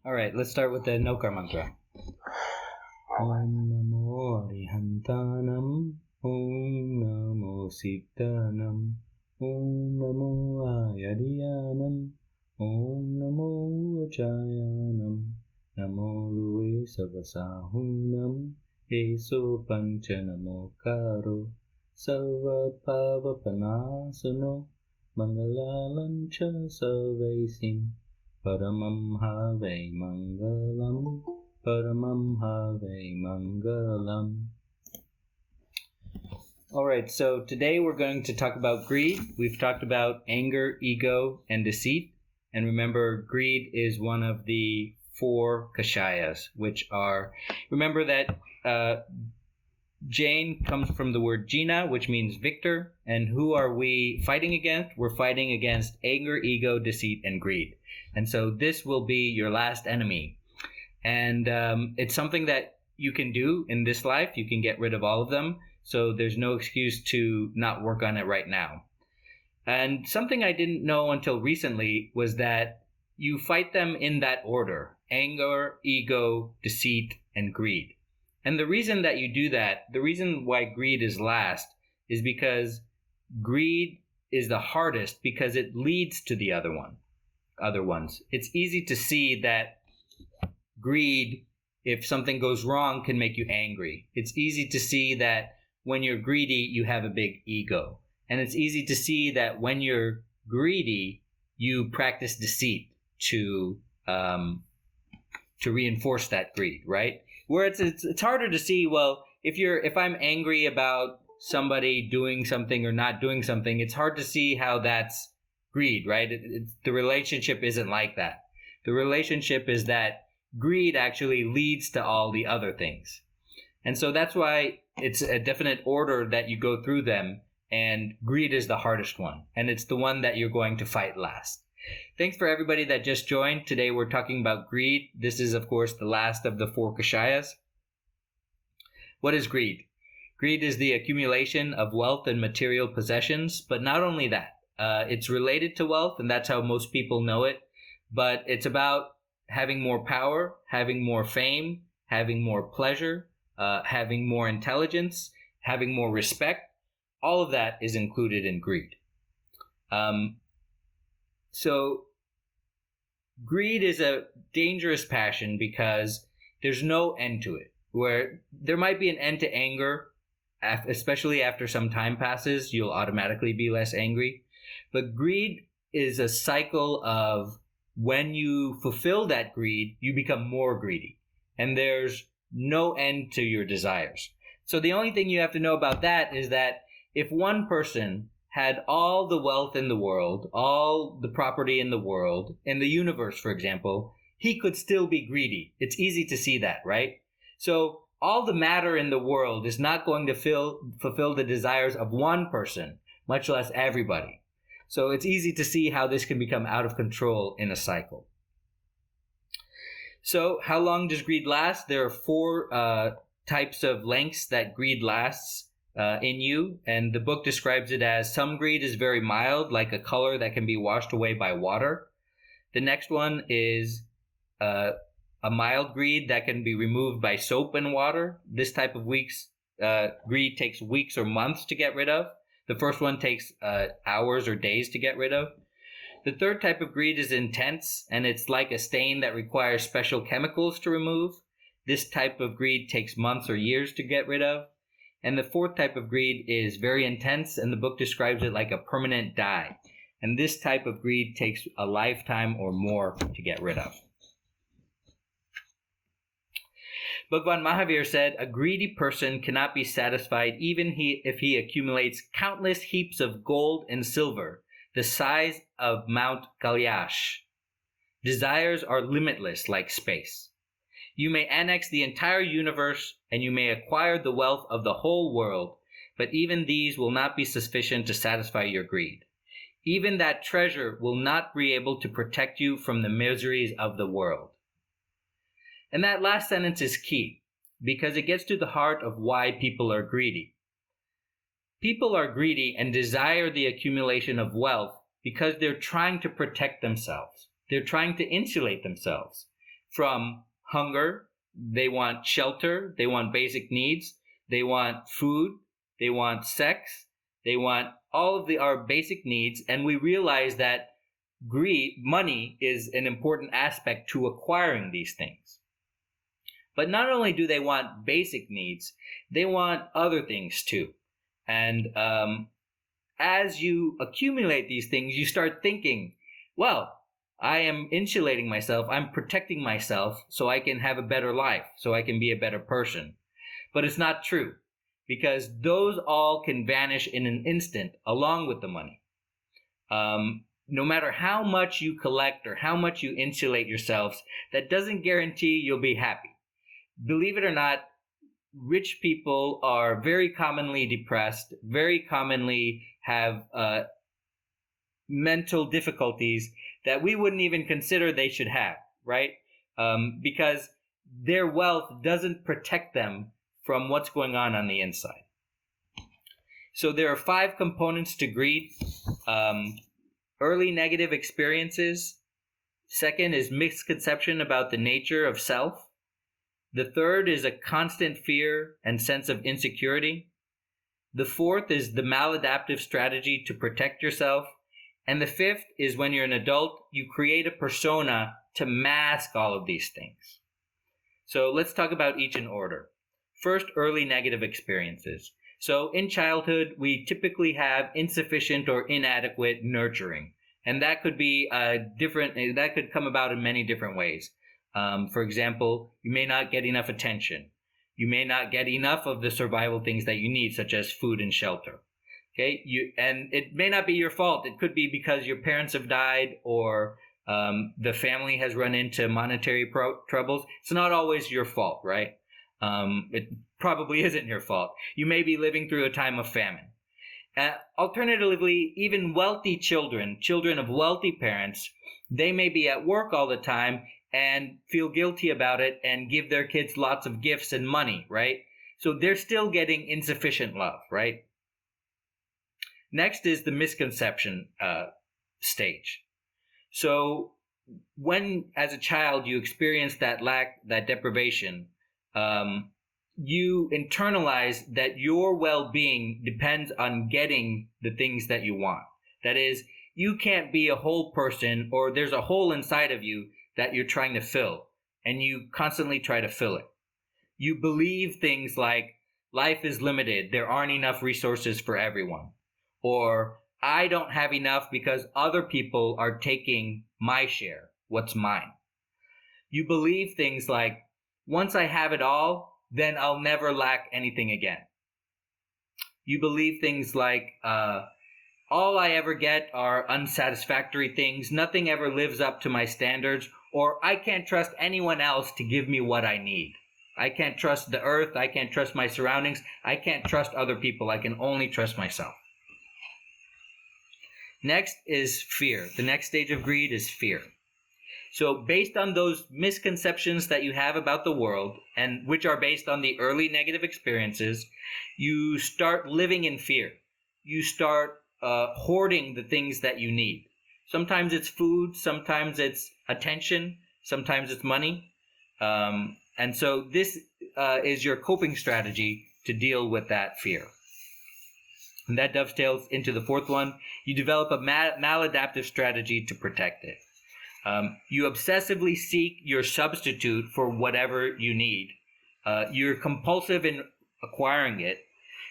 All right, let's start with the Nokar mantra. Om Namo Arihantanam, Om Namo Siktanam, Om Namo Ayadiyanam, Om Namo Achayanam, Namo Rue Savasahunam, Eso Panchanamo Karo, Sarva Pavapanasano, Mangalalancha Sarvesim, Paramam Have Mangalam, Paramam Have Mangalam. All right, so today we're going to talk about greed. We've talked about anger, ego, and deceit. And remember, greed is one of the 4 kashayas, which are, remember that Jain comes from the word Jina, which means victor. And who are we fighting against? We're fighting against anger, ego, deceit, and greed. And so this will be your last enemy. And it's something that you can do in this life. You can get rid of all of them. So there's no excuse to not work on it right now. And something I didn't know until recently was that you fight them in that order: anger, ego, deceit, and greed. And the reason that you do that, the reason why greed is last, is because greed is the hardest because it leads to the other ones. It's easy to see that greed, if something goes wrong, can make you angry. It's easy to see that when you're greedy, you have a big ego. And it's easy to see that when you're greedy, you practice deceit to reinforce that greed, right? Where it's harder to see, well, if I'm angry about somebody doing something or not doing something, it's hard to see how that's greed, right? The relationship isn't like that. The relationship is that greed actually leads to all the other things. And so that's why it's a definite order that you go through them, and greed is the hardest one, and it's the one that you're going to fight last. Thanks for everybody that just joined. Today we're talking about greed. This is, of course, the last of the 4 kashayas. What is greed? Greed is the accumulation of wealth and material possessions, but not only that. It's related to wealth, and that's how most people know it, but it's about having more power, having more fame, having more pleasure, having more intelligence, having more respect. All of that is included in greed. So greed is a dangerous passion because there's no end to it. Where there might be an end to anger, especially after some time passes, you'll automatically be less angry. But greed is a cycle of when you fulfill that greed, you become more greedy. And there's no end to your desires. So the only thing you have to know about that is that if one person had all the wealth in the world, all the property in the world, in the universe, for example, he could still be greedy. It's easy to see that, right? So all the matter in the world is not going to fulfill the desires of one person, much less everybody. So it's easy to see how this can become out of control in a cycle. So how long does greed last? There are 4 types of lengths that greed lasts in you. And the book describes it as some greed is very mild, like a color that can be washed away by water. The next one is a mild greed that can be removed by soap and water. This type of greed takes weeks or months to get rid of. The first one takes hours or days to get rid of. The third type of greed is intense, and it's like a stain that requires special chemicals to remove. This type of greed takes months or years to get rid of. And the 4th type of greed is very intense, and the book describes it like a permanent dye. And this type of greed takes a lifetime or more to get rid of. Bhagwan Mahavir said, a greedy person cannot be satisfied even if he accumulates countless heaps of gold and silver, the size of Mount Kailash. Desires are limitless like space. You may annex the entire universe and you may acquire the wealth of the whole world, but even these will not be sufficient to satisfy your greed. Even that treasure will not be able to protect you from the miseries of the world. And that last sentence is key because it gets to the heart of why people are greedy. People are greedy and desire the accumulation of wealth because they're trying to protect themselves. They're trying to insulate themselves from hunger, they want shelter, they want basic needs, they want food, they want sex, they want all of our basic needs. And we realize that money is an important aspect to acquiring these things. But not only do they want basic needs, they want other things too. And as you accumulate these things, you start thinking, well, I am insulating myself, I'm protecting myself so I can have a better life, so I can be a better person. But it's not true, because those all can vanish in an instant along with the money. No matter how much you collect or how much you insulate yourselves, that doesn't guarantee you'll be happy. Believe it or not, rich people are very commonly depressed, very commonly have mental difficulties that we wouldn't even consider they should have, right? Because their wealth doesn't protect them from what's going on the inside. So there are 5 components to greed. Early negative experiences. Second is misconception about the nature of self. The third is a constant fear and sense of insecurity. The fourth is the maladaptive strategy to protect yourself. And the fifth is when you're an adult, you create a persona to mask all of these things. So let's talk about each in order. First, early negative experiences. So in childhood, we typically have insufficient or inadequate nurturing. And that could be that could come about in many different ways. For example, you may not get enough attention. You may not get enough of the survival things that you need, such as food and shelter. Okay, and it may not be your fault. It could be because your parents have died, or the family has run into monetary troubles. It's not always your fault, right? It probably isn't your fault. You may be living through a time of famine. Alternatively, even wealthy children of wealthy parents, they may be at work all the time and feel guilty about it and give their kids lots of gifts and money, right? So they're still getting insufficient love, right? Next is the misconception stage. So when, as a child, you experience that lack, that deprivation, you internalize that your well-being depends on getting the things that you want. That is, you can't be a whole person, or there's a hole inside of you that you're trying to fill, and you constantly try to fill it. You believe things like, life is limited, there aren't enough resources for everyone. Or, I don't have enough because other people are taking my share, what's mine. You believe things like, once I have it all, then I'll never lack anything again. You believe things like, all I ever get are unsatisfactory things, nothing ever lives up to my standards, or I can't trust anyone else to give me what I need. I can't trust the earth, I can't trust my surroundings, I can't trust other people, I can only trust myself. Next is fear. The next stage of greed is fear. So based on those misconceptions that you have about the world, and which are based on the early negative experiences, you start living in fear. You start hoarding the things that you need. Sometimes it's food, sometimes it's attention, sometimes it's money. And so this is your coping strategy to deal with that fear. And that dovetails into the fourth one. You develop a maladaptive strategy to protect it. You obsessively seek your substitute for whatever you need. You're compulsive in acquiring it.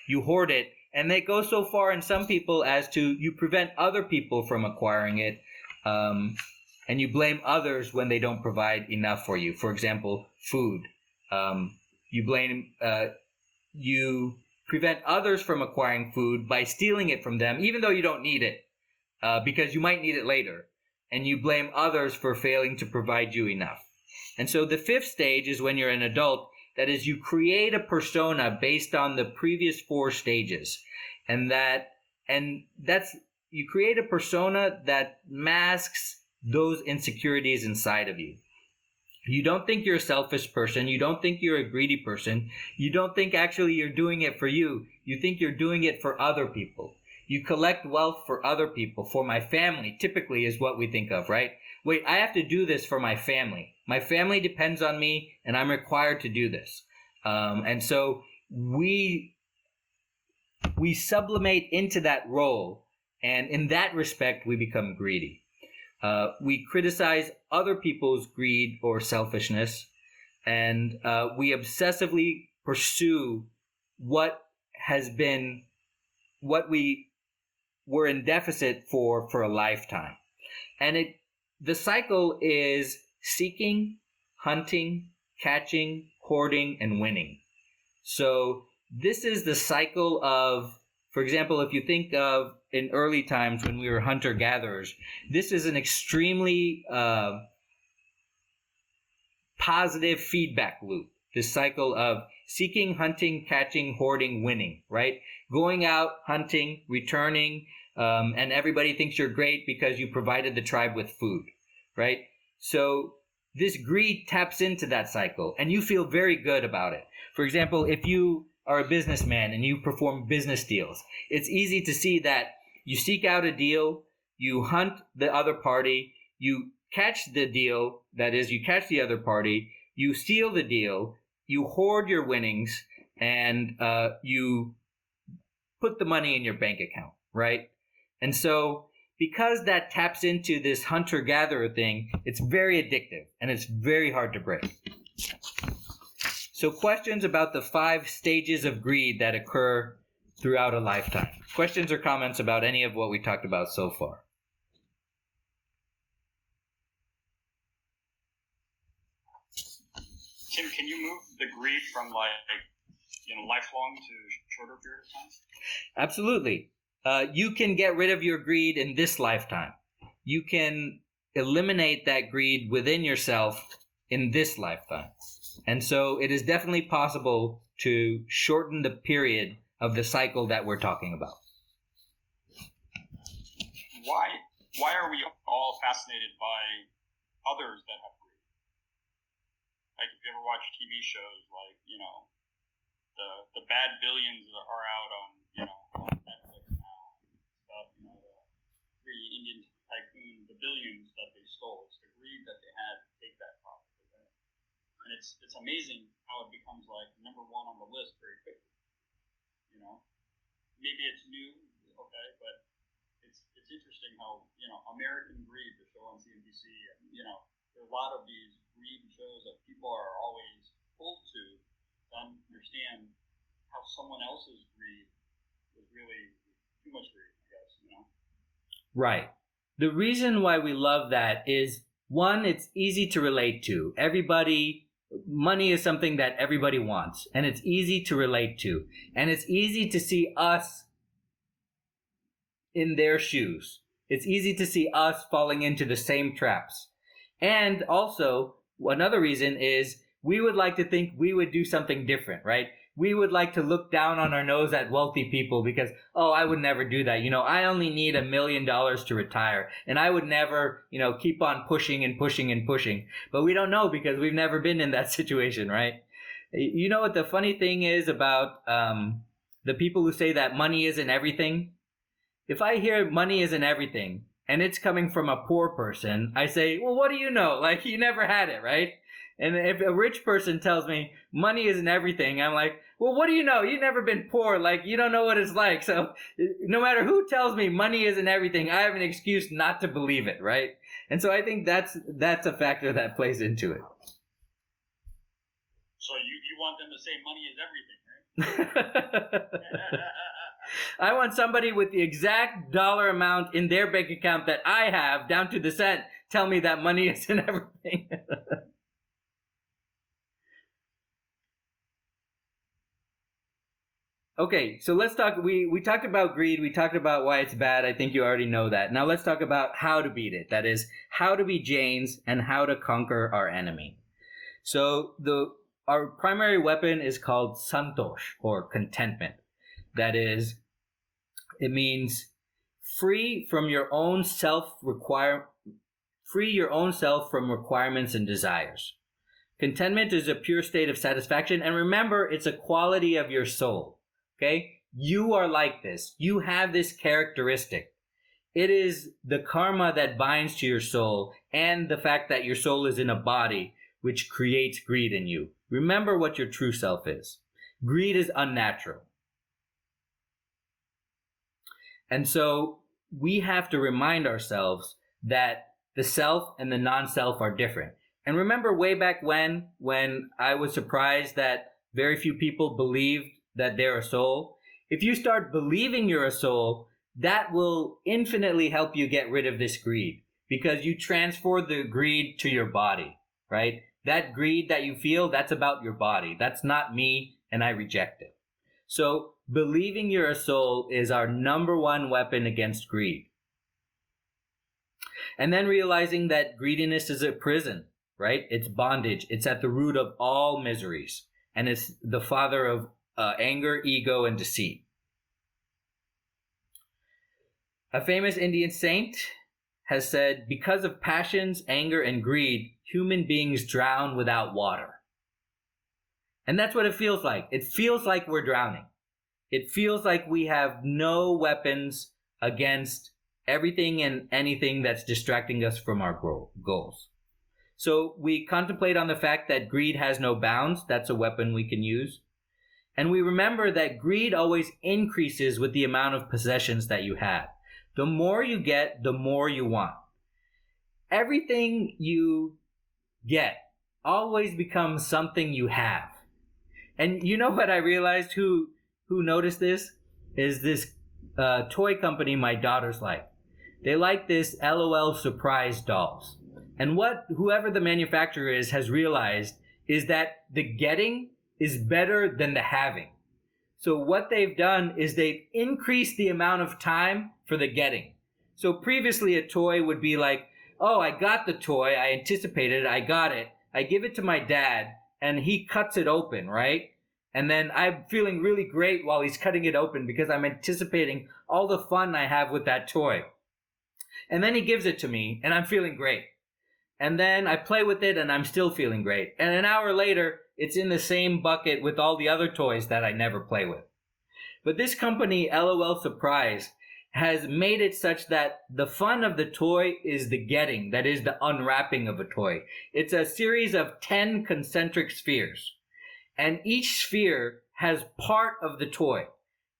You hoard it. And they go so far in some people as to you prevent other people from acquiring it. And you blame others when they don't provide enough for you. For example, food. You prevent others from acquiring food by stealing it from them, even though you don't need it, because you might need it later. And you blame others for failing to provide you enough. And so the fifth stage is when you're an adult. That is, you create a persona based on the previous 4 stages. And that's you create a persona that masks those insecurities inside of you. You don't think you're a selfish person. You don't think you're a greedy person. You don't think actually you're doing it for you. You think you're doing it for other people. You collect wealth for other people, for my family, typically is what we think of, right? wait, I have to do this for my family. My family depends on me, and I'm required to do this. And so we sublimate into that role, and in that respect, we become greedy. We criticize other people's greed or selfishness, and we obsessively pursue what we were in deficit for a lifetime. And the cycle is seeking, hunting, catching, hoarding, and winning. So this is the cycle of, for example, if you think of in early times when we were hunter-gatherers, this is an extremely positive feedback loop. This cycle of seeking, hunting, catching, hoarding, winning, right? Going out, hunting, returning, and everybody thinks you're great because you provided the tribe with food, right? So this greed taps into that cycle, and you feel very good about it. For example, if you are a businessman and you perform business deals, it's easy to see that you seek out a deal, you hunt the other party, you catch the deal, that is, you catch the other party, you steal the deal, you hoard your winnings, and you put the money in your bank account, right? And so because that taps into this hunter-gatherer thing, it's very addictive, and it's very hard to break. So questions about the 5 stages of greed that occur throughout a lifetime. Questions or comments about any of what we talked about so far? Tim, can you move the greed from lifelong to shorter period of time? Absolutely. You can get rid of your greed in this lifetime. You can eliminate that greed within yourself in this lifetime. And so it is definitely possible to shorten the period of the cycle that we're talking about. Why are we all fascinated by others that have greed? Like if you ever watch TV shows like, the bad billions that are out on Netflix now, stuff, the Indian tycoon, the billions that they stole. It's the greed that they had to take that profit. And it's amazing how it becomes like number one on the list very quickly. Maybe it's new, okay, but it's interesting how American Greed, the show on CNBC, and there are a lot of these greed shows that people are always pulled to understand how someone else's greed was really too much greed, I guess. Right. The reason why we love that is, one, it's easy to relate to. Money is something that everybody wants, and it's easy to relate to. And it's easy to see us in their shoes. It's easy to see us falling into the same traps. And also, another reason is we would like to think we would do something different, right? We would like to look down on our nose at wealthy people because, I would never do that. I only need $1 million to retire, and I would never, keep on pushing and pushing and pushing. But we don't know because we've never been in that situation, right? You know what the funny thing is about the people who say that money isn't everything? If I hear money isn't everything and it's coming from a poor person, I say, well, what do you know? Like, you never had it, right? And if a rich person tells me money isn't everything, I'm like, well, what do you know? You've never been poor. Like, you don't know what it's like. So no matter who tells me money isn't everything, I have an excuse not to believe it, right? And so I think that's a factor that plays into it. So you want them to say money is everything, right? I want somebody with the exact dollar amount in their bank account that I have, down to the cent, tell me that money isn't everything. Okay, so let's talk. We talked about greed. We talked about why it's bad. I think you already know that. Now let's talk about how to beat it. That is, how to be Jains and how to conquer our enemy. So our primary weapon is called santosh, or contentment. That is, it means free your own self from requirements and desires. Contentment is a pure state of satisfaction, and remember, it's a quality of your soul. Okay? You are like this. You have this characteristic. It is the karma that binds to your soul, and the fact that your soul is in a body, which creates greed in you. Remember what your true self is. Greed is unnatural. And so we have to remind ourselves that the self and the non-self are different. And remember way back when I was surprised that very few people believed that they're a soul. If you start believing you're a soul, that will infinitely help you get rid of this greed, because you transfer the greed to your body, right? That greed that you feel, that's about your body. That's not me, and I reject it. So believing you're a soul is our number one weapon against greed. And then realizing that greediness is a prison, right? It's bondage. It's at the root of all miseries. And it's the father of anger, ego, and deceit. A famous Indian saint has said, because of passions, anger, and greed, human beings drown without water. And that's what it feels like. It feels like we're drowning. It feels like we have no weapons against everything and anything that's distracting us from our goals. So we contemplate on the fact that greed has no bounds. That's a weapon we can use. And we remember that greed always increases with the amount of possessions that you have. The more you get, the more you want. Everything you get always becomes something you have. And you know what I realized, who noticed this, is this toy company my daughters like. They like this LOL surprise dolls. And what whoever the manufacturer is has realized is that the getting is better than the having. So what they've done is they've increased the amount of time for the getting. So previously a toy would be like, oh, I got the toy, I anticipated it, I got it, I give it to my dad, and he cuts it open, right? And then I'm feeling really great while he's cutting it open because I'm anticipating all the fun I have with that toy. And then he gives it to me, and I'm feeling great. And then I play with it, and I'm still feeling great. And an hour later, it's in the same bucket with all the other toys that I never play with. But this company, LOL Surprise, has made it such that the fun of the toy is the getting, that is the unwrapping of a toy. It's a series of 10 concentric spheres. And each sphere has part of the toy.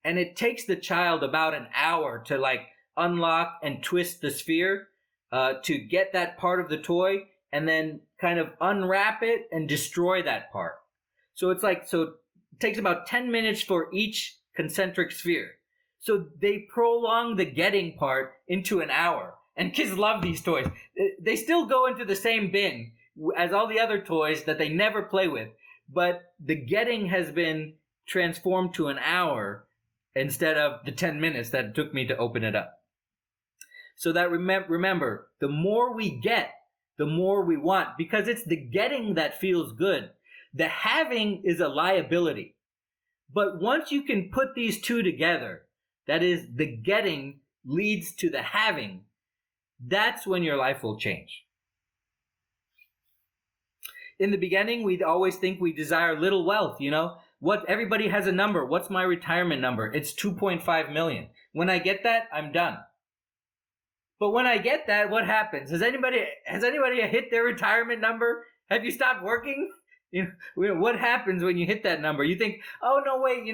And it takes the child about an hour to unlock and twist the sphere to get that part of the toy, and then kind of unwrap it and destroy that part. So it takes about 10 minutes for each concentric sphere. So they prolong the getting part into an hour. And kids love these toys. They still go into the same bin as all the other toys that they never play with. But the getting has been transformed to an hour instead of the 10 minutes that it took me to open it up. So that remember, the more we get, the more we want, because it's the getting that feels good. The having is a liability. But once you can put these two together, that is, the getting leads to the having, that's when your life will change. In the beginning, we'd always think we desire little wealth, everybody has a number. What's my retirement number? It's 2.5 million. When I get that, I'm done. But when I get that, what happens? Has anybody hit their retirement number? Have you stopped working? What happens when you hit that number? You think, oh, no, wait,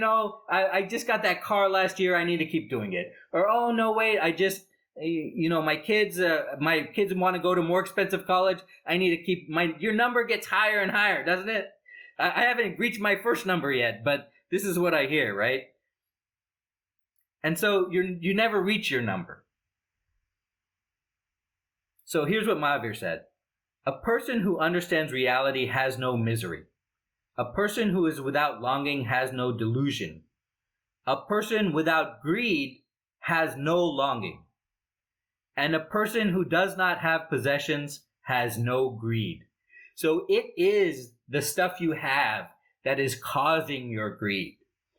I just got that car last year. I need to keep doing it. Or, oh, no, wait, I just, my kids want to go to more expensive college. I need to keep your number gets higher and higher, doesn't it? I haven't reached my first number yet, but this is what I hear, right? And so you never reach your number. So here's what Mahavir said. A person who understands reality has no misery. A person who is without longing has no delusion. A person without greed has no longing. And a person who does not have possessions has no greed. So it is the stuff you have that is causing your greed.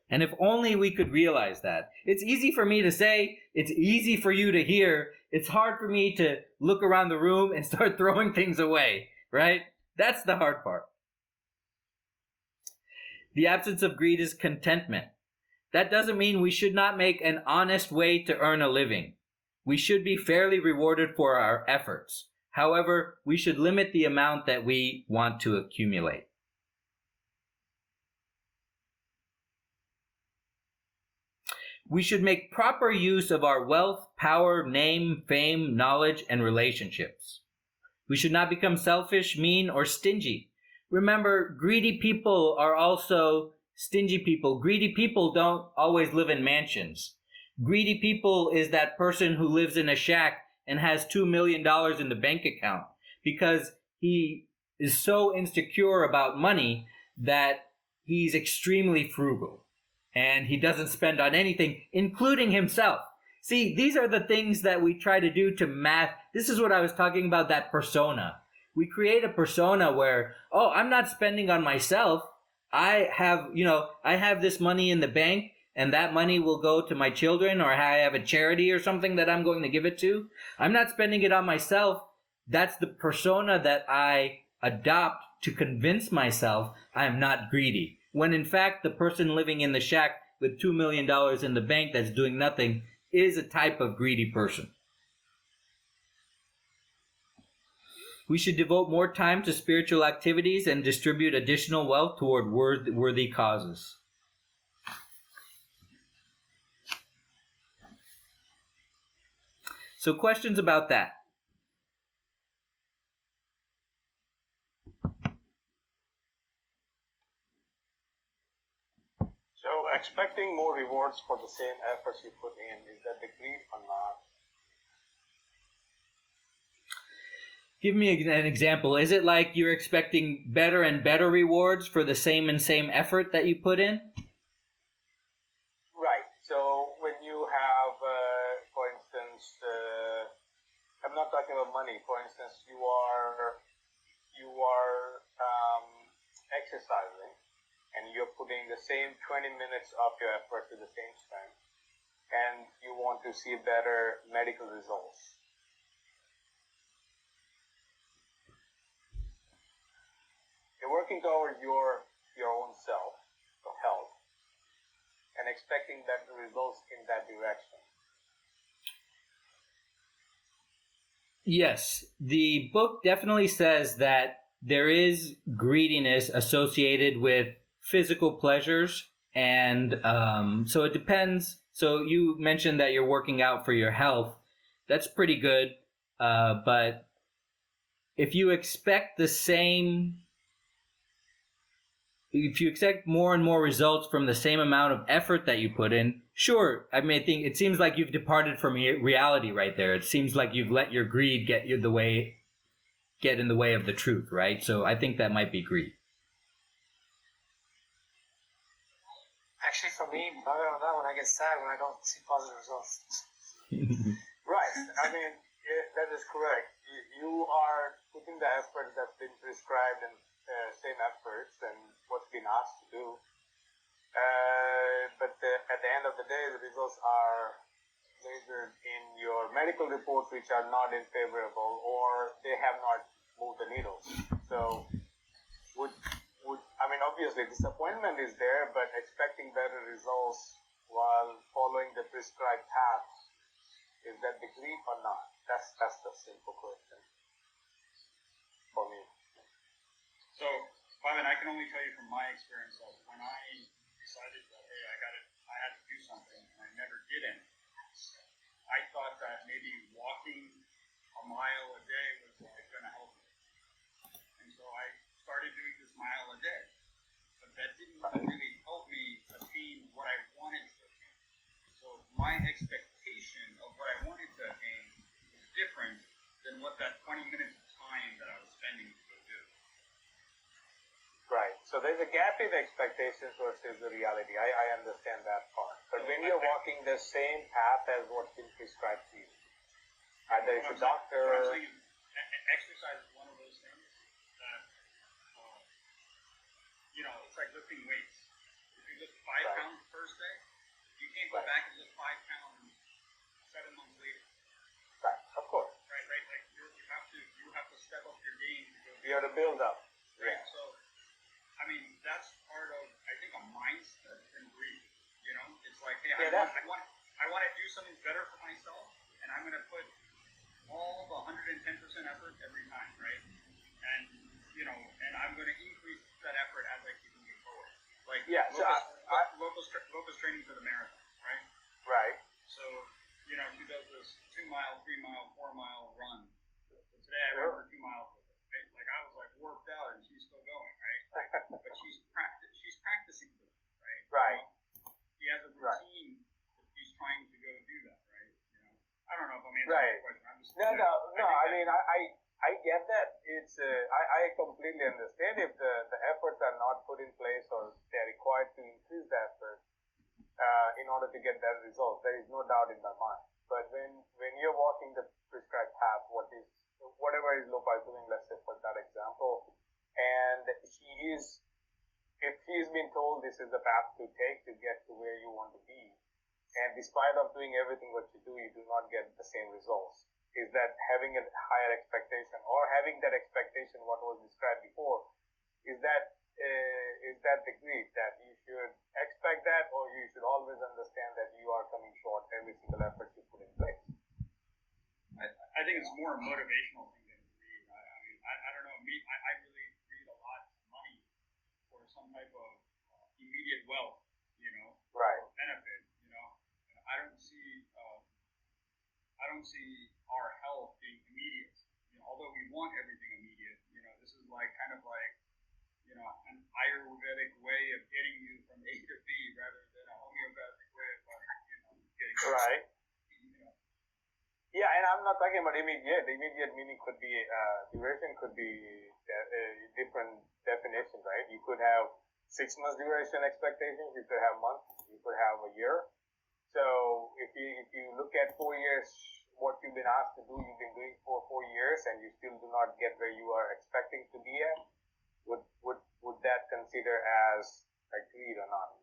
And if only we could realize that. It's easy for me to say, it's easy for you to hear. It's hard for me to look around the room and start throwing things away, right? That's the hard part. The absence of greed is contentment. That doesn't mean we should not make an honest way to earn a living. We should be fairly rewarded for our efforts. However, we should limit the amount that we want to accumulate. We should make proper use of our wealth, power, name, fame, knowledge, and relationships. We should not become selfish, mean, or stingy. Remember, greedy people are also stingy people. Greedy people don't always live in mansions. Greedy people is that person who lives in a shack and has $2 million in the bank account because he is so insecure about money that he's extremely frugal and he doesn't spend on anything, including himself. See, these are the things that we try to do to math. This is what I was talking about, that persona. We create a persona where, oh, I'm not spending on myself. I have this money in the bank and that money will go to my children, or I have a charity or something that I'm going to give it to. I'm not spending it on myself. That's the persona that I adopt to convince myself I am not greedy. When in fact, the person living in the shack with $2 million in the bank that's doing nothing is a type of greedy person. We should devote more time to spiritual activities and distribute additional wealth toward worthy causes. So questions about that? So expecting more rewards for the same efforts you put in, is that the greed or not? Give me an example. Is it like you're expecting better and better rewards for the same effort that you put in? Right. So when you have, for instance, I'm not talking about money. For instance, you are exercising, and you're putting the same 20 minutes of your effort to the same strength, and you want to see better medical results. You're working toward your own self, your health, and expecting better results in that direction. Yes, the book definitely says that there is greediness associated with physical pleasures, and so it depends. So you mentioned that you're working out for your health. That's pretty good, but if you expect more and more results from the same amount of effort that you put in, sure, I think it seems like you've departed from reality right there. It seems like you've let your greed get in the way of the truth, right? So I think that might be greed. Actually, for me, bother on that one, I get sad when I don't see positive results. Right. I mean, that is correct. You are putting the effort that's been prescribed and same efforts and what's been asked to do. But at the end of the day, the results are measured in your medical reports, which are not in favorable, or they have not moved the needle. So, obviously disappointment is there, but expecting better results while following the prescribed path, is that the greed or not? That's the simple question for me. So, Pavan, I can only tell you from my experience that when I decided that, hey, I had to do something, and I never did it, I thought that maybe walking a mile a day was going to help me. And so I started doing this mile a day. But that didn't really help me attain what I wanted to attain. So my expectation of what I wanted to attain was different than what that 20 minutes of time that I was spending to go do. Right. So there's a gap in expectations versus the reality. I understand that part. But when you're walking the same path as what's been prescribed to you, either it's a doctor... What I'm saying is, exercise is one of those things that, it's like lifting weights. If you lift 5 pounds the first day, you can't go back and lift 5 pounds 7 months later. Right, of course. Right. Like you have to step up your game. You have to build up. Right. Yeah. So, that's part of, I think, a mindset and greed. It's like, hey, I want to do something better for myself, and I'm going to put all the 110% effort every time, right? And and I'm going to increase that effort as I keep moving forward. Like Locus training for the marathon, right? Right. So she does this 2 mile, 3 mile, 4 mile run. So today I ran for 2 miles with her, right? Like I was like worked out and she's still going, right? But she's practicing for that, right? Right. He has a routine that he's trying to go do that, right? I don't know if I'm answering the question. I'm just, no. I mean, I get that. It's I completely understand if the efforts are not put in place or they're required to increase the effort in order to get that result. There is no doubt in my mind. But when you're walking the prescribed path, whatever is Lopa doing, let's say for that example, and if he's been told this is the path to take to get to where you want to be, and despite of doing everything what you do not get the same results. Is that having a higher expectation or having that expectation what was described before? Is that the greed that you should expect that, or you should always understand that you are coming short every single effort you put in place? I think it's more a motivational thing than greed. I mean, I don't know. I really greed a lot of money for some type of immediate wealth, right? Or benefit, And I don't see our health being immediate. Although we want everything immediate, this is kind of like an Ayurvedic way of getting you from A to B rather than a homeopathic way of getting you. Right. Yeah, and I'm not talking about immediate. Immediate meaning could be duration could be a different definition, right? You could have 6 months duration expectations. You could have months. You could have a year. So if you look at 4 years, what you've been asked to do, you've been doing for 4 years, and you still do not get where you are expecting to be at, would that consider as a greed or not?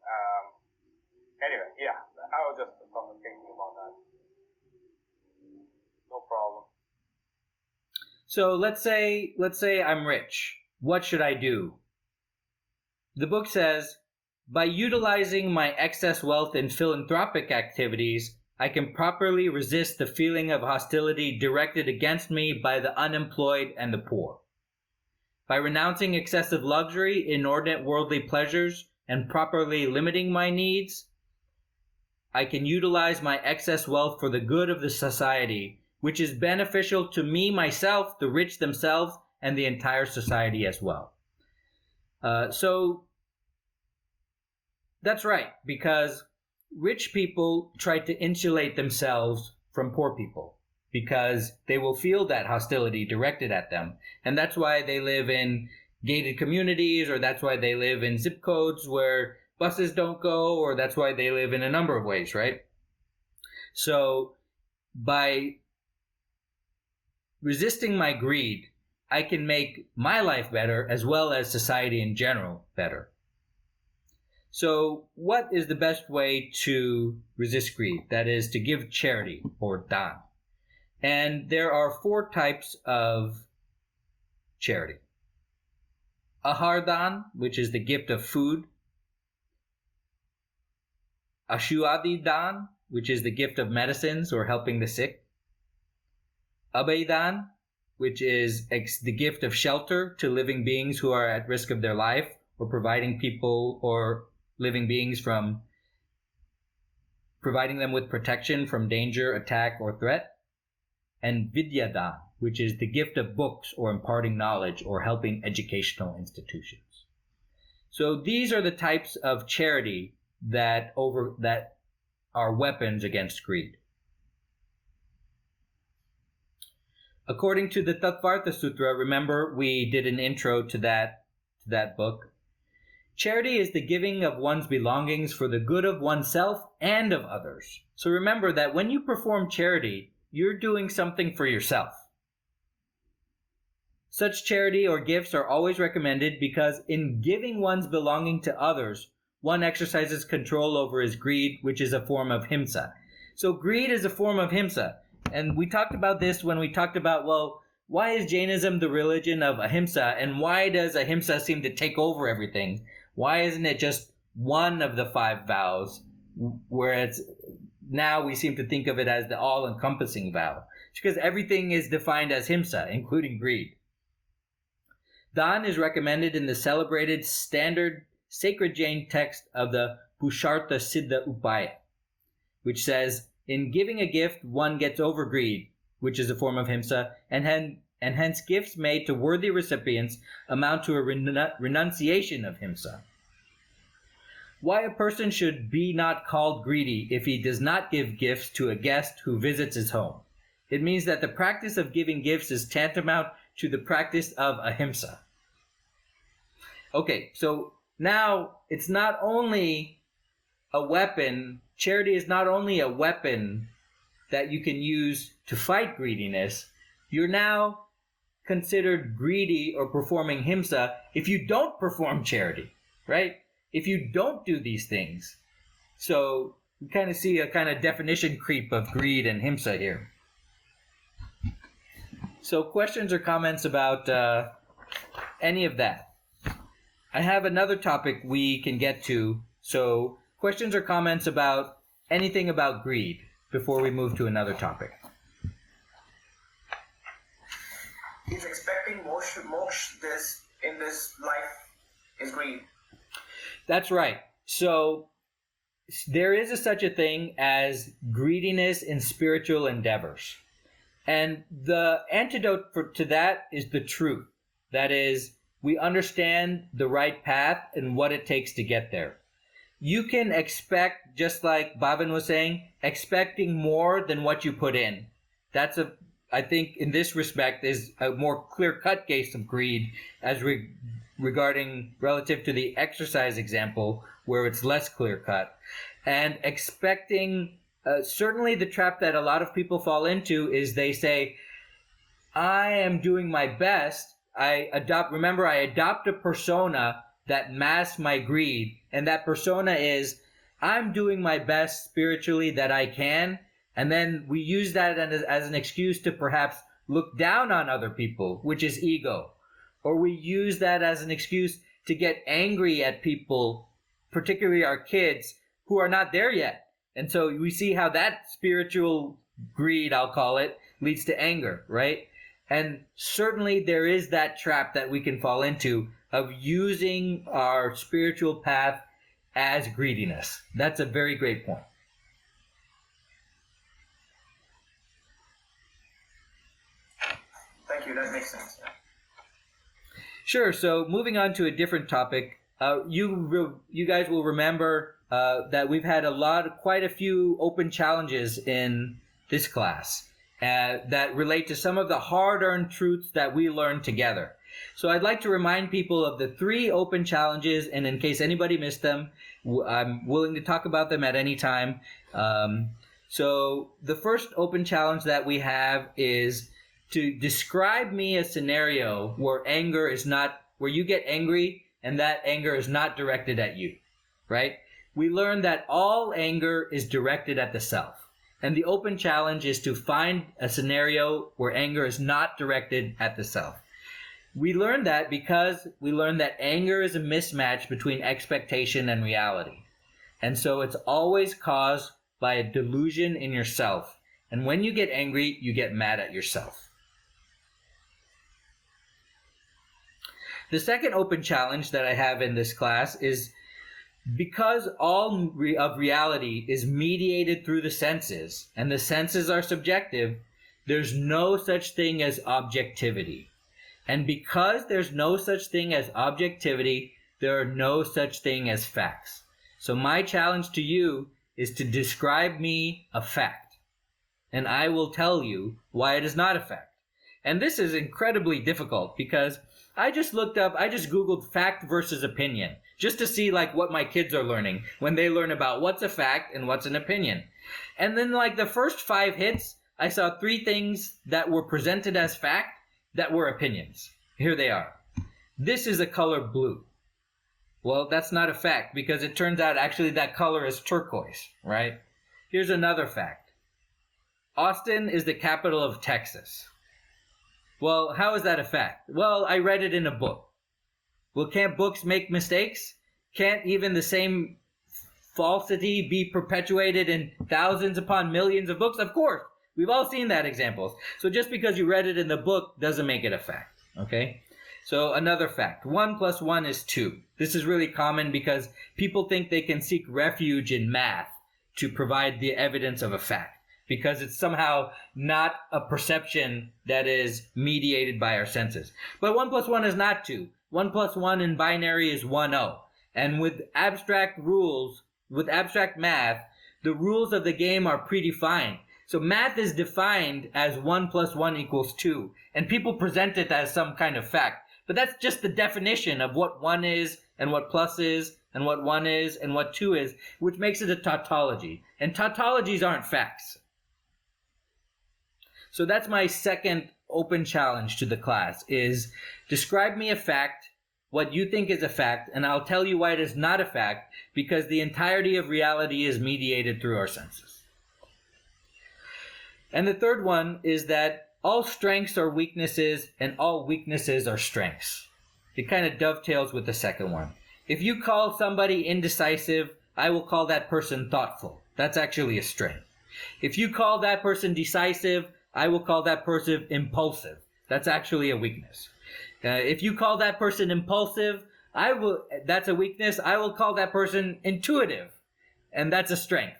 Anyway, yeah, I was just thinking about that. No problem. So let's say I'm rich. What should I do? The book says, by utilizing my excess wealth in philanthropic activities, I can properly resist the feeling of hostility directed against me by the unemployed and the poor. By renouncing excessive luxury, inordinate worldly pleasures, and properly limiting my needs, I can utilize my excess wealth for the good of the society, which is beneficial to me, myself, the rich themselves, and the entire society as well. So that's right, because rich people try to insulate themselves from poor people because they will feel that hostility directed at them. And that's why they live in gated communities, or that's why they live in zip codes where buses don't go, or that's why they live in a number of ways, right? So by resisting my greed, I can make my life better as well as society in general better. So what is the best way to resist greed? That is to give charity or dan. And there are 4 types of charity. Ahar dan, which is the gift of food. Ashuadi dan, which is the gift of medicines or helping the sick. Abhay dan, which is the gift of shelter to living beings who are at risk of their life, or providing people or living beings from providing them with protection from danger, attack, or threat. And Vidyadan, which is the gift of books or imparting knowledge or helping educational institutions. So these are the types of charity that are weapons against greed. According to the Tattvartha Sutra, remember we did an intro to that book. Charity is the giving of one's belongings for the good of oneself and of others. So remember that when you perform charity, you're doing something for yourself. Such charity or gifts are always recommended because in giving one's belonging to others, one exercises control over his greed, which is a form of himsa. So greed is a form of himsa. And we talked about this when we talked about, well, why is Jainism the religion of ahimsa, and why does ahimsa seem to take over everything? Why isn't it just one of the 5 vows, whereas now we seem to think of it as the all-encompassing vow? because everything is defined as himsa, including greed. Dan is recommended in the celebrated standard sacred Jain text of the Pushartha Siddha Upaya, which says, in giving a gift, one gets over greed, which is a form of himsa, and hence gifts made to worthy recipients amount to a renunciation of himsa. Why a person should be not called greedy if he does not give gifts to a guest who visits his home. It means that the practice of giving gifts is tantamount to the practice of ahimsa. Okay, so now it's not only a weapon, charity is not only a weapon that you can use to fight greediness, you're now considered greedy or performing himsa if you don't perform charity, right? If you don't do these things. So you kind of see a kind of definition creep of greed and himsa here. So questions or comments about any of that? I have another topic we can get to. So questions or comments about anything about greed before we move to another topic? He's expecting moksha this in this life is greed. That's right. So there is such a thing as greediness in spiritual endeavors. And the antidote to that is the truth. That is, we understand the right path and what it takes to get there. You can expect, just like Bhavin was saying, expecting more than what you put in. That's I think in this respect is a more clear-cut case of greed as regarding relative to the exercise example where it's less clear-cut. And expecting, certainly the trap that a lot of people fall into is they say, I am doing my best. I adopt a persona that masks my greed. And that persona is, I'm doing my best spiritually that I can. And then we use that as an excuse to perhaps look down on other people, which is ego. Or we use that as an excuse to get angry at people, particularly our kids, who are not there yet. And so we see how that spiritual greed, I'll call it, leads to anger, right? And certainly there is that trap that we can fall into of using our spiritual path as greediness. That's a very great point. Thank you, that makes sense. Yeah. Sure, so moving on to a different topic, you guys will remember that we've had quite a few open challenges in this class that relate to some of the hard-earned truths that we learned together. So I'd like to remind people of the 3 open challenges, and in case anybody missed them, I'm willing to talk about them at any time. So the first open challenge that we have is to describe me a scenario where where you get angry and that anger is not directed at you, right? We learned that all anger is directed at the self. And the open challenge is to find a scenario where anger is not directed at the self. We learned that because we learned that anger is a mismatch between expectation and reality. And so it's always caused by a delusion in yourself. And when you get angry, you get mad at yourself. The second open challenge that I have in this class is because all of reality is mediated through the senses, and the senses are subjective, there's no such thing as objectivity. And because there's no such thing as objectivity, there are no such thing as facts. So my challenge to you is to describe me a fact, and I will tell you why it is not a fact. And this is incredibly difficult because I just Googled fact versus opinion, just to see what my kids are learning when they learn about what's a fact and what's an opinion. And then the first 5 hits, I saw 3 things that were presented as fact that were opinions. Here they are. This is a color blue. Well, that's not a fact because it turns out actually that color is turquoise, right? Here's another fact. Austin is the capital of Texas. Well, how is that a fact? Well, I read it in a book. Well, can't books make mistakes? Can't even the same falsity be perpetuated in thousands upon millions of books? Of course. We've all seen that examples. So just because you read it in the book doesn't make it a fact, okay? So another fact, 1 + 1 is 2. This is really common because people think they can seek refuge in math to provide the evidence of a fact, because it's somehow not a perception that is mediated by our senses. But 1 + 1 is not 2. 1 + 1 in binary is 1-0. And with abstract rules, with abstract math, the rules of the game are predefined. So math is defined as 1 + 1 = 2, and people present it as some kind of fact. But that's just the definition of what 1 is, and what plus is, and what 1 is, and what 2 is, which makes it a tautology. And tautologies aren't facts. So that's my second open challenge to the class, is describe me a fact, what you think is a fact, and I'll tell you why it is not a fact, because the entirety of reality is mediated through our senses. And the third one is that all strengths are weaknesses, and all weaknesses are strengths. It kind of dovetails with the second one. If you call somebody indecisive, I will call that person thoughtful. That's actually a strength. If you call that person decisive, I will call that person impulsive. That's actually a weakness. If you call that person impulsive, that's a weakness. I will call that person intuitive, and that's a strength.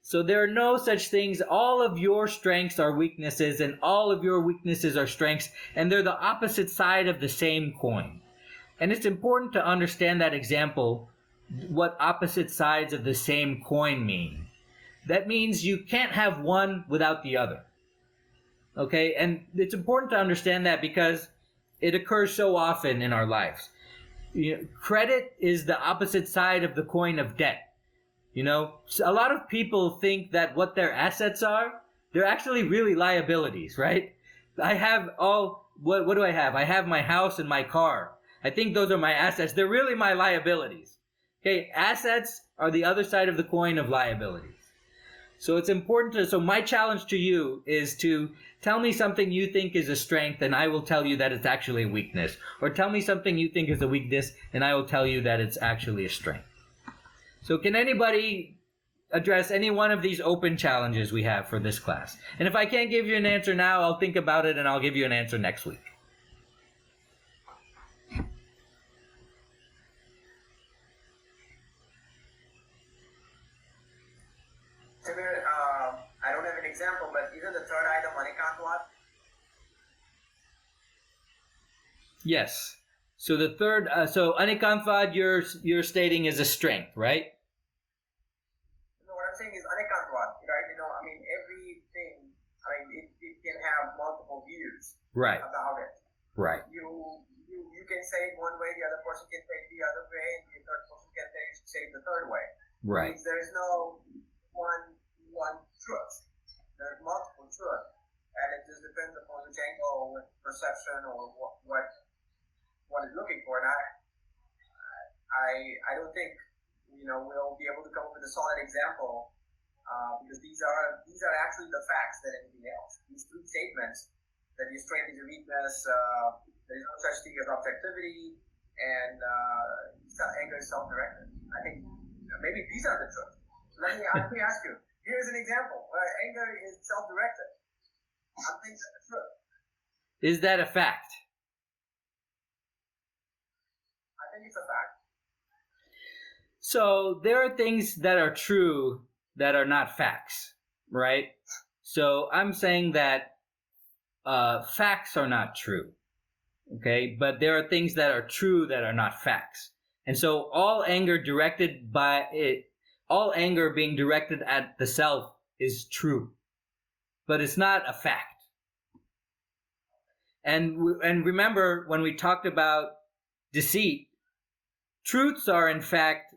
So there are no such things. All of your strengths are weaknesses, and all of your weaknesses are strengths, and they're the opposite side of the same coin. And it's important to understand that example, what opposite sides of the same coin mean. That means you can't have one without the other. Okay? And it's important to understand that because it occurs so often in our lives. Credit is the opposite side of the coin of debt. A lot of people think that what their assets are, they're actually really liabilities, right? I have what do I have? I have my house and my car. I think those are my assets. They're really my liabilities. Okay, assets are the other side of the coin of liabilities. So it's important so my challenge to you is to tell me something you think is a strength, and I will tell you that it's actually a weakness. Or tell me something you think is a weakness, and I will tell you that it's actually a strength. So can anybody address any one of these open challenges we have for this class? And if I can't give you an answer now, I'll think about it and I'll give you an answer next week. Samir, I don't have an example, but isn't the third item Anikantwad? Yes. So the third, so Anikantwad, you're stating is a strength, right? No, what I'm saying is Anikantwad, right? Everything, it can have multiple views about it. Right. You can say it one way, the other person can say it the other way, and the third person can say it the third way. Right. There is no one truth. There's multiple truths, and it just depends upon which angle, perception, or what is looking for. And I don't think we'll be able to come up with a solid example because these are actually the facts than anything else. These three statements, that your strength is your weakness, there is no such thing as objectivity, and anger is self-directed. I think maybe these are the truths. Let me ask you. Here's an example where anger is self-directed. I think that's true. Is that a fact? I think it's a fact. So there are things that are true that are not facts, right? So I'm saying that facts are not true, okay? But there are things that are true that are not facts. And so all anger being directed at the self is true, but it's not a fact. And remember when we talked about deceit, truths are in fact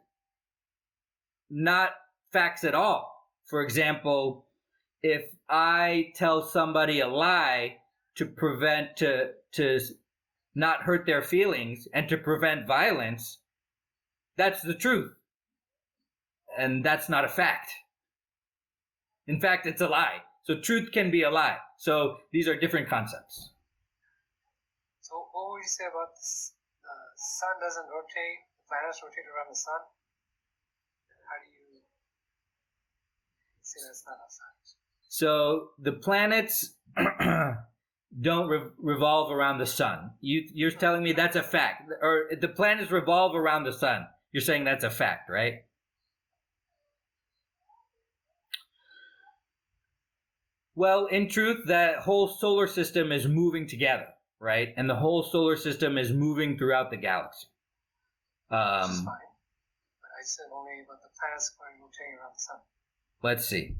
not facts at all. For example, if I tell somebody a lie to not hurt their feelings and to prevent violence, that's the truth. And that's not a fact. In fact, it's a lie. So truth can be a lie. So these are different concepts. So what would you say about this? The sun doesn't rotate, the planets rotate around the sun. How do you say that's not a fact? So the planets don't revolve around the sun. You're telling me that's a fact, or the planets revolve around the sun. You're saying that's a fact, right? Well, in truth, that whole solar system is moving together, right? And the whole solar system is moving throughout the galaxy. Which is fine. But I said only about the planets going rotating around the sun. Let's see.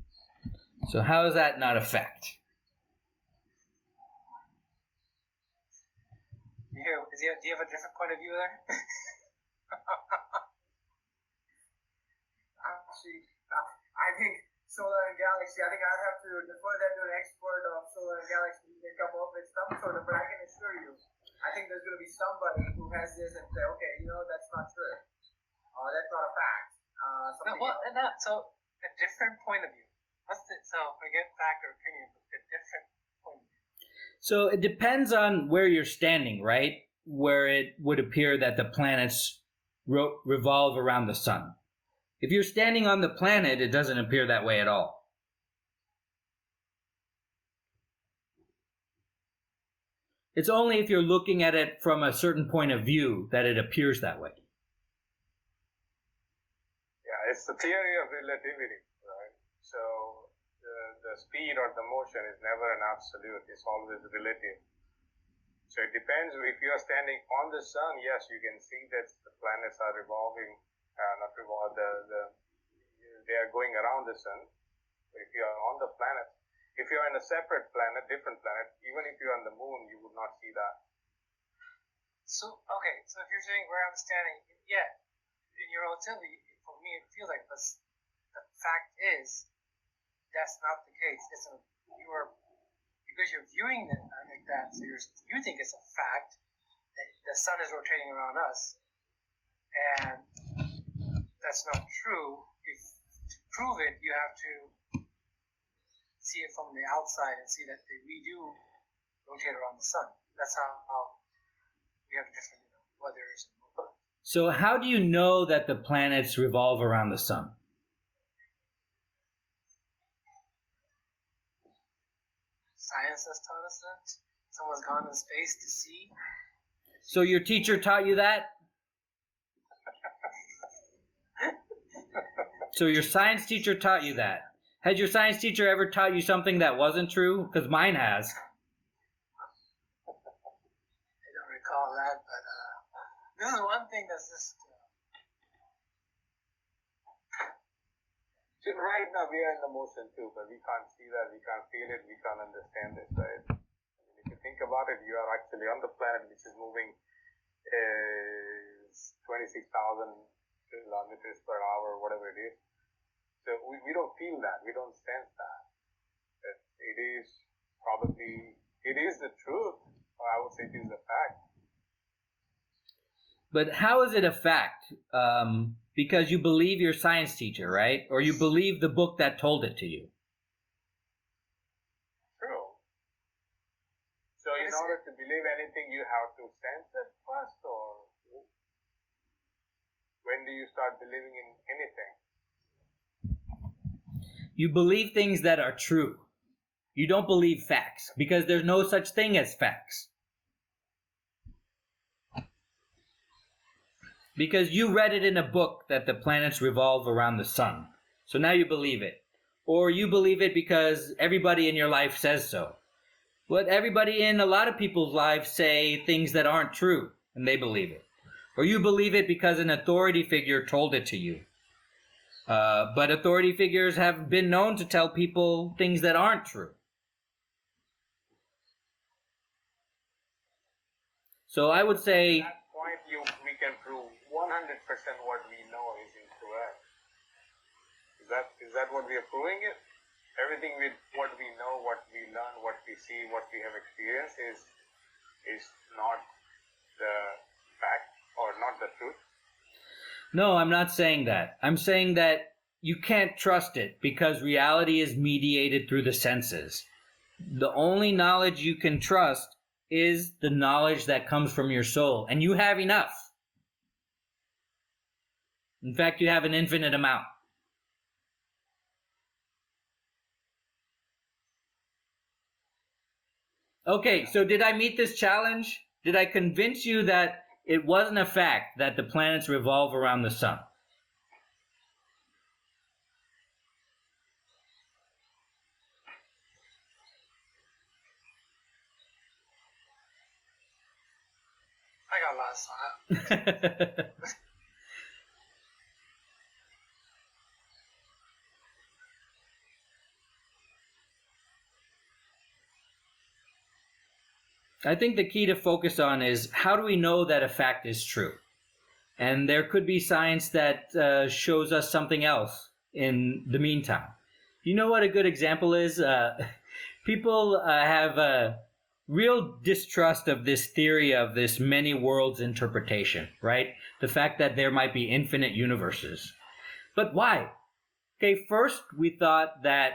So how is that not a fact? Do you have a different point of view there? Actually, I think solar and galaxy, I think I have to defer that to an expert of solar and galaxy who can come up with some sort of, but I can assure you, I think there's going to be somebody who has this and say, okay, that's not true. That's not a fact. So a different point of view. So forget fact or opinion, but a different point of view. So it depends on where you're standing, right? Where it would appear that the planets revolve around the sun. If you're standing on the planet, it doesn't appear that way at all. It's only if you're looking at it from a certain point of view that it appears that way. Yeah, it's the theory of relativity, right? So the speed or the motion is never an absolute. It's always relative. So it depends. If you are standing on the sun, yes, you can see that the planets are revolving. They are going around the sun. If you are on the planet, if you are in a separate planet, different planet, even if you are on the moon, you would not see that. So if you're saying where I'm standing, yeah, in your relativity, for me, it feels like this. The fact is, that's not the case. Because you're viewing it like that, so you think it's a fact that the sun is rotating around us, and that's not true. To prove it, you have to see it from the outside and see that we do rotate around the sun. That's how we have different weathers. So how do you know that the planets revolve around the sun? Science has taught us that. Someone's gone in space to see. So your teacher taught you that? So your science teacher taught you that. Has your science teacher ever taught you something that wasn't true? Because mine has. I don't recall that, but this is one thing that's just... So right now we are in the motion too, but we can't see that, we can't feel it, we can't understand it, right? I mean, if you think about it, you are actually on the planet which is moving 26,000 kilometers per hour, whatever it is. So we don't feel that, we don't sense that. But it is the truth, or I would say it is a fact. But how is it a fact? Because you believe your science teacher, right? Or you believe the book that told it to you. True. So in order to believe anything, you have to sense it first, or when do you start believing in anything? You believe things that are true. You don't believe facts, because there's no such thing as facts. Because you read it in a book that the planets revolve around the sun. So now you believe it. Or you believe it because everybody in your life says so. But everybody in a lot of people's lives say things that aren't true, and they believe it. Or you believe it because an authority figure told it to you. But authority figures have been known to tell people things that aren't true. So I would say... At that point, we can prove 100% what we know is incorrect. Is that what we are proving it? Everything what we know, what we learn, what we see, what we have experienced is not the fact or not the truth. No, I'm not saying that. I'm saying that you can't trust it because reality is mediated through the senses. The only knowledge you can trust is the knowledge that comes from your soul, and you have enough. In fact, you have an infinite amount. Okay, so did I meet this challenge? Did I convince you that it wasn't a fact that the planets revolve around the sun? I got lost. I think the key to focus on is how do we know that a fact is true? And there could be science that shows us something else in the meantime. You know what a good example is? People have a real distrust of this theory of this many worlds interpretation, right? The fact that there might be infinite universes. But why? Okay, first we thought that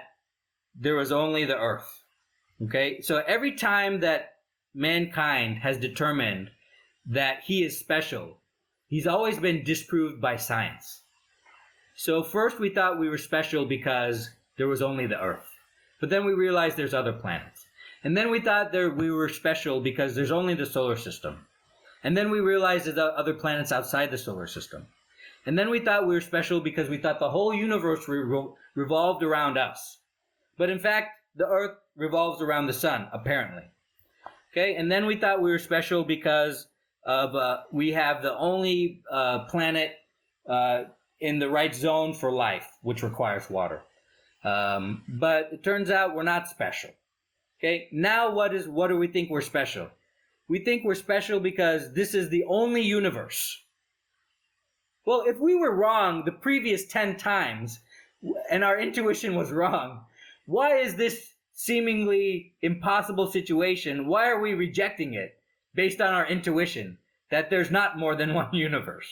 there was only the Earth. Okay, so every time that mankind has determined that he is special, he's always been disproved by science. So first we thought we were special because there was only the Earth. But then we realized there's other planets. And then we thought we were special because there's only the solar system. And then we realized there's other planets outside the solar system. And then we thought we were special because we thought the whole universe revolved around us. But in fact, the Earth revolves around the sun, apparently. Okay, and then we thought we were special because of we have the only planet in the right zone for life, which requires water. But it turns out we're not special. Okay, now what do we think we're special? We think we're special because this is the only universe. Well, if we were wrong the previous 10 times and our intuition was wrong, why is this seemingly impossible situation, why are we rejecting it based on our intuition that there's not more than one universe,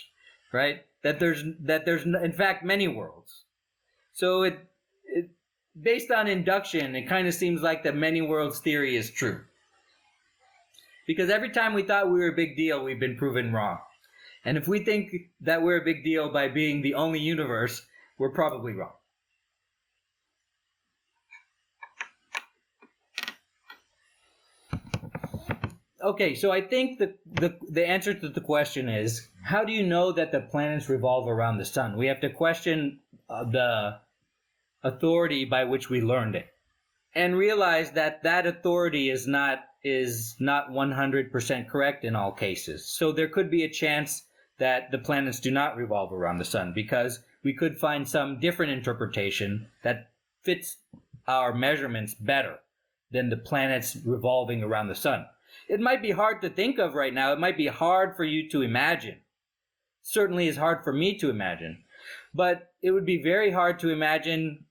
right? That there's in fact many worlds. So it based on induction, it kind of seems like the many worlds theory is true. Because every time we thought we were a big deal, we've been proven wrong. And if we think that we're a big deal by being the only universe, we're probably wrong. Okay, so I think the answer to the question is, how do you know that the planets revolve around the sun? We have to question the authority by which we learned it, and realize that that authority is not 100% correct in all cases. So there could be a chance that the planets do not revolve around the sun, because we could find some different interpretation that fits our measurements better than the planets revolving around the sun. It might be hard to think of right now. It might be hard for you to imagine. Certainly is hard for me to imagine. But it would be very hard to imagine,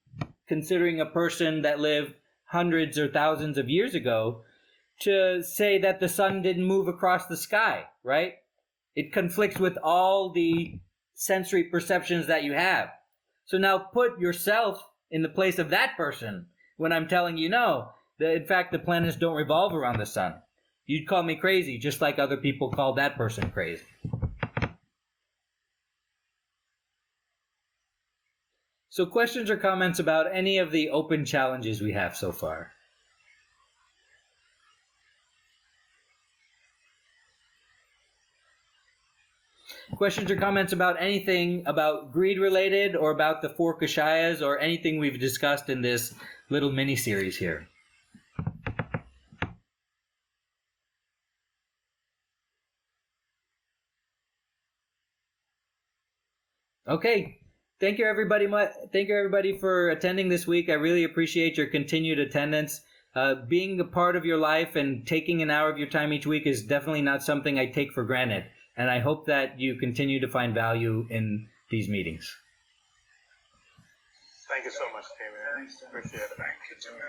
considering a person that lived hundreds or thousands of years ago, to say that the sun didn't move across the sky, right? It conflicts with all the sensory perceptions that you have. So now put yourself in the place of that person when I'm telling you no, that in fact the planets don't revolve around the sun. You'd call me crazy, just like other people called that person crazy. So questions or comments about any of the open challenges we have so far? Questions or comments about anything about greed related, or about the 4 Kashayas, or anything we've discussed in this little mini-series here? Okay. Thank you, everybody. Thank you, everybody, for attending this week. I really appreciate your continued attendance. Being a part of your life and taking an hour of your time each week is definitely not something I take for granted. And I hope that you continue to find value in these meetings. Thank you so much, Tammy. Appreciate it. Thank you, Jimmy.